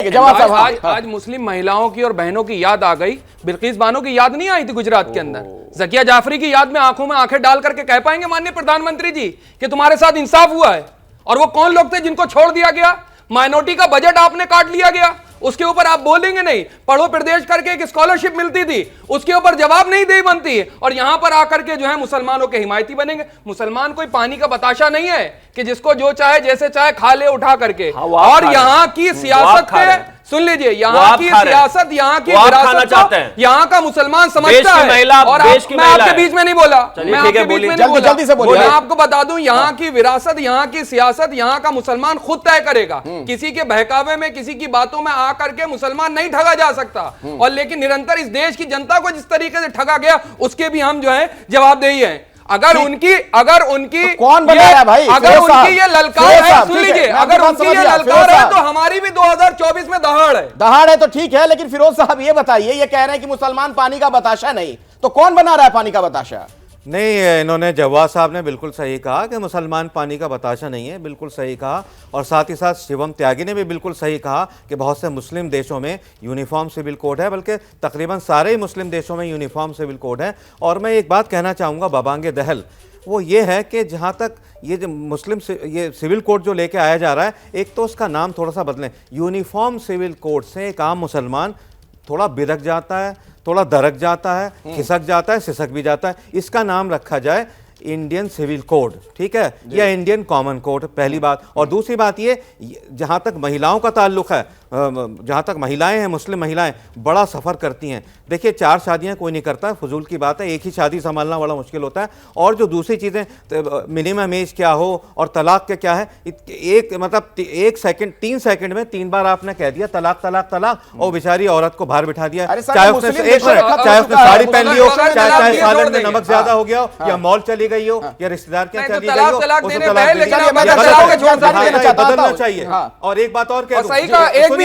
देखिए जवाब साहब। आज मुस्लिम महिलाओं की और बहनों की याद आ गई। बिल्किस बानो की याद नहीं आई थी गुजरात के अंदर? जकिया जाफरी की याद में आंखों डाल करके कह पाएंगे माननीय प्रधानमंत्री जी कि तुम्हारे साथ इंसाफ हुआ है? और वो कौन लोग थे जिनको छोड़ दिया गया? माइनॉरिटी का बजट आपने काट लिया गया, उसके ऊपर आप बोलेंगे नहीं। पढ़ो प्रदेश करके एक स्कॉलरशिप मिलती थी, उसके ऊपर जवाब नहीं दे बनती है, और यहां पर आकर के जो है मुसलमानों के हिमायती बनेंगे। मुसलमान कोई पानी का बताशा नहीं है कि जिसको जो चाहे जैसे चाहे खा ले उठा करके। और यहाँ की सियासत पे सुन लीजिए, यहाँ की सियासत, यहाँ की विरासत यहाँ का मुसलमान समझता है। और मैं आपके बीच में नहीं बोला, मैं आपके बीच में नहीं बोला। मैं आपको बता दूं, यहाँ की विरासत, यहाँ की सियासत, यहाँ का मुसलमान खुद तय करेगा। किसी के बहकावे में, किसी की बातों में आकर के मुसलमान नहीं ठगा जा सकता। और लेकिन निरंतर इस देश की जनता को जिस तरीके से ठगा गया, उसके भी हम जो है जवाबदेही है। अगर उनकी तो कौन बना रहा है भाई? अगर उनकी ये ललकार है, सुन लीजिए, अगर उनकी ये ललकार है तो हमारी भी 2024 में दहाड़ है तो ठीक है। लेकिन फिरोज साहब ये बताइए, ये कह रहे हैं कि मुसलमान पानी का बताशा नहीं, तो कौन बना रहा है पानी का बताशा? नहीं, इन्होंने जवाद साहब ने बिल्कुल सही कहा कि मुसलमान पानी का बताशा नहीं है, बिल्कुल सही कहा। और साथ ही साथ शिवम त्यागी ने भी बिल्कुल सही कहा कि बहुत से मुस्लिम देशों में यूनिफॉर्म सिविल कोड है, बल्कि तकरीबन सारे ही मुस्लिम देशों में यूनिफॉर्म सिविल कोड है। और मैं एक बात कहना चाहूँगा बबांगे दहल, वो ये है कि जहाँ तक ये जो मुस्लिम ये सिविल कोड जो लेके आया जा रहा है, एक तो उसका नाम थोड़ा सा बदलें। यूनिफॉर्म सिविल कोड से एक आम मुसलमान थोड़ा बिदक जाता है, थोड़ा दरक जाता है, खिसक जाता है, सिसक भी जाता है। इसका नाम रखा जाए इंडियन सिविल कोड, ठीक है, या इंडियन कॉमन कोड, पहली बात। और दूसरी बात ये, जहाँ तक महिलाओं का ताल्लुक है, जहाँ तक महिलाएं हैं, मुस्लिम महिलाएं बड़ा सफ़र करती हैं। देखिए 4 शादियां कोई नहीं करता, फजूल की बात है, एक ही शादी संभालना बड़ा मुश्किल होता है। और जो दूसरी चीज़ें, मिनिमम एज क्या हो और तलाक के क्या है, एक मतलब 1 सेकंड 3 सेकंड में 3 बार आपने कह दिया तलाक तलाक तलाक, और बेचारी औरत को बाहर बिठा दिया। चाहे उसने साड़ी पहन ली हो, चाहे सालन में नमक ज्यादा हो गया हो, या मॉल चली गई हो, या रिश्तेदार के चली गई हो, बदलना चाहिए। और एक बात और कह दूं,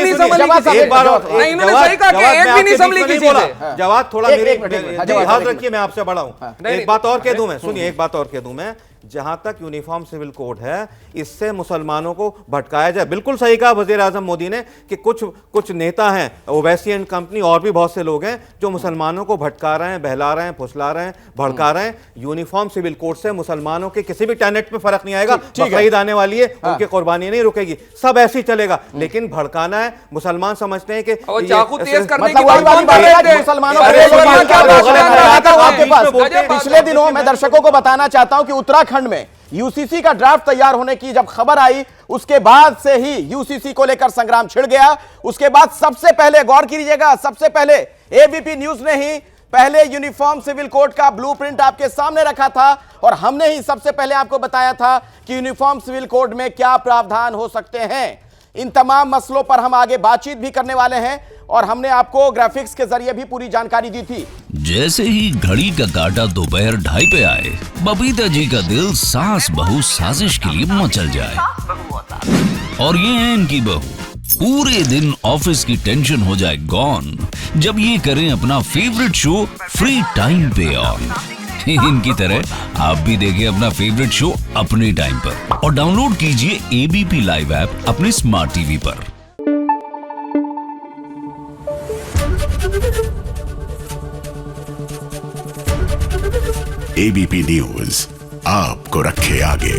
जवाब थोड़ा याद रखिए, मैं आपसे बड़ा हूं। एक बात और कह दूं मैं, सुनिए, एक बात और कह दूं मैं, जहां तक यूनिफॉर्म सिविल कोड है, इससे मुसलमानों को भटकाया जाए। बिल्कुल सही कहा वजीर आजम मोदी ने कि कुछ नेता हैं, ओवैसी एंड कंपनी और भी बहुत से लोग हैं जो मुसलमानों को भटका रहे हैं, बहला रहे हैं, फुसला रहे हैं, भड़का रहे हैं। यूनिफॉर्म सिविल कोड से मुसलमानों के किसी भी टेनेट में फर्क नहीं आएगा। बकरीद आने वाली है, उनकी कुर्बानी नहीं रुकेगी, सब ऐसे ही चलेगा। लेकिन भड़काना है, मुसलमान समझते हैं कि पिछले दिनों मैं दर्शकों को बताना चाहता हूं कि उत्तराखंड में यूसीसी का ड्राफ्ट तैयार होने की जब खबर आई, उसके बाद से ही यूसीसी को लेकर संग्राम छिड़ गया। उसके बाद सबसे पहले, गौर कीजिएगा, सबसे पहले एबीपी न्यूज ने ही पहले यूनिफॉर्म सिविल कोड का ब्लूप्रिंट आपके सामने रखा था, और हमने ही सबसे पहले आपको बताया था कि यूनिफॉर्म सिविल कोड में क्या प्रावधान हो सकते हैं। इन तमाम मसलों पर हम आगे बातचीत भी करने वाले हैं, और हमने आपको ग्राफिक्स के जरिए भी पूरी जानकारी दी थी। जैसे ही घड़ी का काटा दोपहर 2:30 पे आए, बबीता जी का दिल सास बहू साजिश के लिए मचल जाए। और ये है इनकी बहू, पूरे दिन ऑफिस की टेंशन हो जाए गॉन जब ये करें अपना फेवरेट शो फ्री टाइम पे ऑन। इनकी तरह आप भी देखें अपना फेवरेट शो अपने टाइम पर, और डाउनलोड कीजिए एबीपी लाइव ऐप अपने स्मार्ट टीवी पर। एबीपी न्यूज आपको रखे आगे।